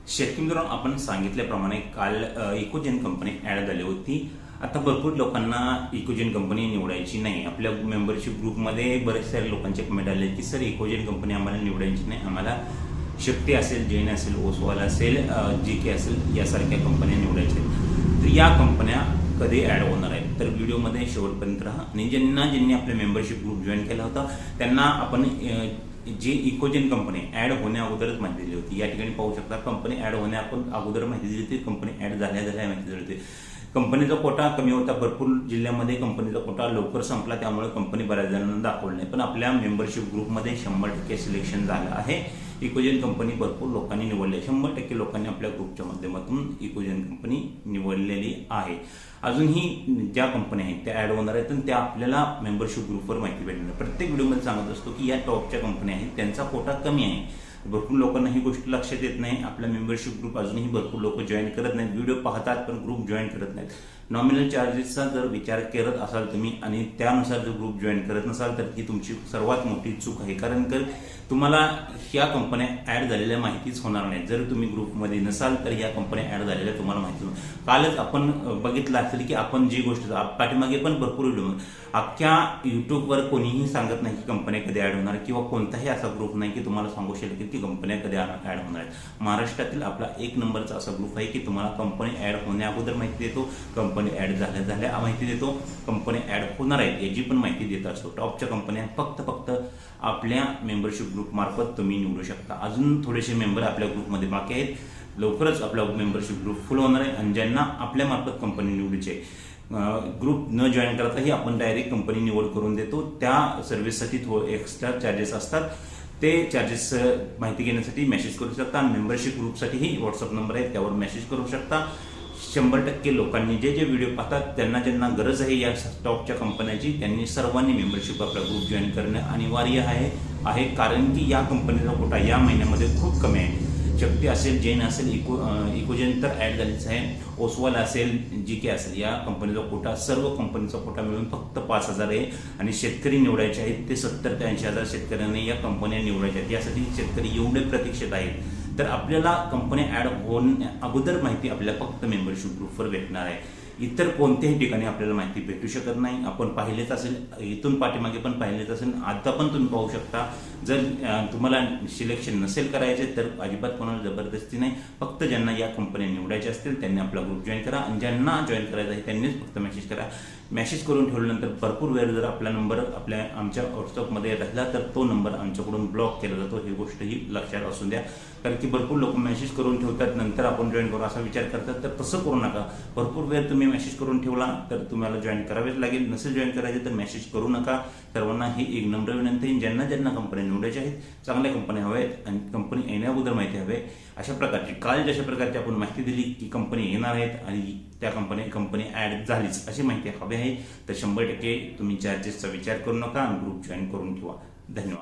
शेतकरी मित्रांनो, आपण सांगितल्याप्रमाणे काल इकोजेन कंपनी ऍड झाली होती. आता भरपूर लोकांना इकोजेन कंपनी निवडायची नाही. आपल्या मेंबरशिप ग्रुपमध्ये बरेच सारे लोकांचे कमेंट आले की सर इकोजेन कंपनी आम्हाला निवडायची नाही, आम्हाला शक्ती असेल, जैन असेल, ओसवाल असेल, जीके असेल यासारख्या कंपन्या निवडायच्या. तर या कंपन्या कधी ऍड होणार आहेत तर व्हिडिओमध्ये शेवटपर्यंत राहा. आणि ज्यांनी आपल्या मेंबरशिप ग्रुप जॉईन केला होता त्यांना आपण जी इकोजेन कंपनी ऍड होण्या अगोदरच माहिती दिली होती. या ठिकाणी पाहू शकता, कंपनी ऍड होण्या अगोदर माहिती दिली होती, कंपनी ऍड झाल्या माहिती दिली होती. कंपनीचा कोटा कमी होता, भरपूर जिल्ह्यामध्ये कंपनीचा कोटा लवकर संपला, त्यामुळे कंपनी बऱ्याच जणांना दाखवली नाही. पण आपल्या मेंबरशिप ग्रुपमध्ये 100% सिलेक्शन झालं आहे. इकोजेन कंपनी भरपूर लोकांनी निवडली, 100% लोकांनी आपल्या ग्रुपच्या माध्यमातून इकोजेन कंपनी निवडलेली आहे. अजूनही ज्या कंपन्या आहेत त्या ऍड होणार आहेत, त्या आपल्याला मेंबरशिप ग्रुपवर माहिती भेटणार. प्रत्येक व्हिडिओमध्ये सांगत असतो की या टॉपच्या कंपन्या आहेत त्यांचा कोटा कमी आहे. भरपूर लोकांना ही गोष्ट लक्षात येत नाही. आपला मेंबरशिप ग्रुप अजूनही भरपूर लोक जॉईन करत नाहीत. व्हिडिओ पाहतात पण ग्रुप जॉईन करत नाहीत. नॉमिनल चार्जेसचा जर विचार करत असाल तुम्ही आणि त्यानुसार जर ग्रुप जॉईन करत नसाल तर ही तुमची सर्वात मोठी चूक आहे. कारण तुम्हाला ह्या कंपन्या ऍड झालेल्या माहितीच होणार नाही. जर तुम्ही ग्रुपमध्ये नसाल तर या कंपन्या ऍड झालेल्या तुम्हाला माहिती होणार. कालच आपण बघितलं असेल की आपण जी गोष्ट पाठीमागे पण भरपूर व्हिडिओ अख्ख्या युट्यूबवर कोणीही सांगत नाही की कंपन्या कधी ऍड होणार, किंवा कोणताही असा ग्रुप नाही की तुम्हाला सांगू शकेल की कंपन्या कधी ऍड होणार आहेत. महाराष्ट्रातील आपला 1 नंबरचा असा ग्रुप आहे की तुम्हाला कंपनी ऍड होण्या अगोदर माहिती देतो, कंपनी ऍड झाल्या माहिती देतो, कंपनी ऍड होणार आहेत याची पण माहिती देत असतो. टॉपच्या कंपन्या फक्त आपल्या मेंबरशिप ग्रुप मार्फत तुम्ही निवडू शकता. अजून थोडेसे मेंबर आपल्या ग्रुपमध्ये बाकी आहेत. लवकरच आपला मेंबरशिप ग्रुप फुल होणार आहे. आणि ज्यांना आपल्या मार्फत कंपनी निवडीची आहे, ग्रुप न जॉईन करताही आपण डायरेक्ट कंपनी निवड करून देतो. त्या सर्व्हिससाठी एक्स्ट्रा चार्जेस असतात. ते चार्जेस माहिती घेण्यासाठी मेसेज करू शकता. आणि मेंबरशिप ग्रुपसाठीही व्हॉट्सअप नंबर आहे, त्यावर मेसेज करू शकता. 100% लोकांनी जे व्हिडिओ पाहतात ज्यांना गरज आहे या टॉपच्या कंपन्याची, त्यांनी सर्वांनी मेंबरशिप आपला ग्रुप जॉईन करणे अनिवार्य आहे. कारण की या कंपनीचा कोटा या महिन्यामध्ये खूप कमी आहे. शक्ती असेल, जैन असेल, इकोजेन तर ऍड झालीच आहे, ओसवाल असेल, जीके असेल, या कंपनीचा कोटा, सर्व कंपनीचा कोटा मिळून फक्त 5,000 आहे. आणि शेतकरी निवडायचे आहेत ते 70 ते 80,000 शेतकऱ्यांनी या कंपन्या निवडायच्या आहेत. यासाठी शेतकरी एवढे प्रतीक्षित आहेत. तर आपल्याला कंपनी ऍड होण्या अगोदर माहिती आपल्याला फक्त मेंबरशिप ग्रुपवर भेटणार आहे. इतर कोणत्याही ठिकाणी आपल्याला माहिती भेटू शकत नाही. आपण पाहिलेच असेल, इथून पाठीमागे पण पाहिलेच असेल, आता पण तुम्ही पाहू शकता. जर तुम्हाला सिलेक्शन नसेल करायचे तर अजिबात कोणाला जबरदस्ती नाही. फक्त ज्यांना या कंपन्या निवडायच्या असतील त्यांनी आपला ग्रुप जॉईन करा. आणि ज्यांना जॉईन करायचं आहे त्यांनीच फक्त मेसेज करा. मेसेज करून ठेवल्यानंतर भरपूर वेळ जर आपला नंबर आमच्या व्हॉट्सअपमध्ये राहिला तर तो नंबर आमच्याकडून ब्लॉक केला जातो. ही गोष्टही लक्षात असू द्या. कारण की भरपूर लोक मेसेज करून ठेवतात, नंतर आपण जॉईन करू असा विचार करतात. तर तसं करू नका. भरपूर वेळ तुम्ही मेसेज करून ठेवला तर तुम्हाला जॉईन करावेच लागेल. नसेल जॉईन करायचे तर मेसेज करू नका. सर्वांना ही एक नम्र विनंती. ज्यांना कंपन्या निवडायच्या आहेत, चांगल्या कंपन्या हव्या आहेत आणि कंपनी येण्या अगोदर माहिती हवी, अशा प्रकारची काल जशा प्रकारची आपण माहिती दिली की कंपनी येणार आहेत आणि त्या कंपनी ऍड झालीच अशी माहिती हवी आहे, तर 100% तुम्ही चार्जेसचा विचार करू नका आणि ग्रुप जॉईन करून ठेवा. धन्यवाद.